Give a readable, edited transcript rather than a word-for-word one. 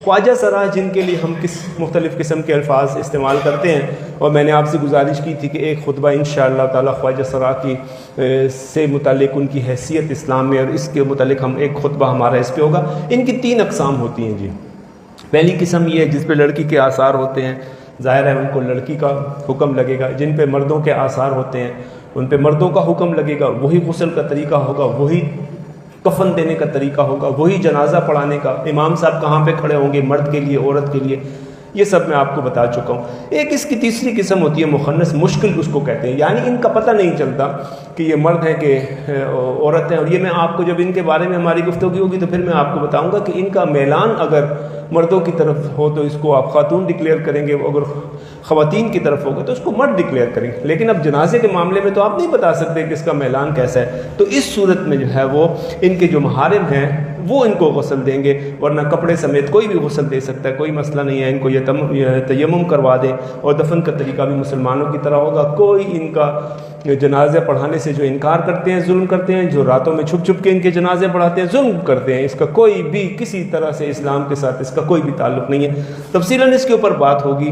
خواجہ سرا جن کے لیے ہم مختلف قسم کے الفاظ استعمال کرتے ہیں، اور میں نے آپ سے گزارش کی تھی کہ ایک خطبہ انشاءاللہ تعالی خواجہ سرا کی سے متعلق ان کی حیثیت اسلام میں، اور اس کے متعلق ہم ایک خطبہ ہمارا اس پہ ہوگا۔ ان کی 3 اقسام ہوتی ہیں جی۔ پہلی قسم یہ ہے جس پہ لڑکی کے آثار ہوتے ہیں، ظاہر ہے ان کو لڑکی کا حکم لگے گا۔ جن پہ مردوں کے آثار ہوتے ہیں ان پہ مردوں کا حکم لگے گا، وہی غسل کا طریقہ ہوگا، وہی کفن دینے کا طریقہ ہوگا، وہی جنازہ پڑھانے کا، امام صاحب کہاں پہ کھڑے ہوں گے، مرد کے لیے، عورت کے لیے، یہ سب میں آپ کو بتا چکا ہوں۔ ایک اس کی تیسری قسم ہوتی ہے مخنث، مشکل اس کو کہتے ہیں، یعنی ان کا پتہ نہیں چلتا کہ یہ مرد ہیں کہ عورت ہیں، اور یہ میں آپ کو جب ان کے بارے میں ہماری گفتگو ہوگی تو پھر میں آپ کو بتاؤں گا کہ ان کا میلان اگر مردوں کی طرف ہو تو اس کو آپ خاتون ڈکلیئر کریں گے، اگر خواتین کی طرف ہوگا تو اس کو مرد ڈکلیئر کریں گے، لیکن اب جنازے کے معاملے میں تو آپ نہیں بتا سکتے کہ اس کا میلان کیسا ہے۔ تو اس صورت میں جو ہے وہ ان کے جو محارم ہیں وہ ان کو غسل دیں گے، ورنہ کپڑے سمیت کوئی بھی غسل دے سکتا ہے، کوئی مسئلہ نہیں ہے۔ ان کو تیمم کروا دیں، اور دفن کا طریقہ بھی مسلمانوں کی طرح ہوگا۔ کوئی ان کا جنازے پڑھانے سے جو انکار کرتے ہیں ظلم کرتے ہیں، جو راتوں میں چھپ چھپ کے ان کے جنازے پڑھاتے ہیں ظلم کرتے ہیں، اس کا کوئی بھی کسی طرح سے اسلام کے ساتھ اس کا کوئی بھی تعلق نہیں ہے۔ تفصیلاً اس کے اوپر بات ہوگی۔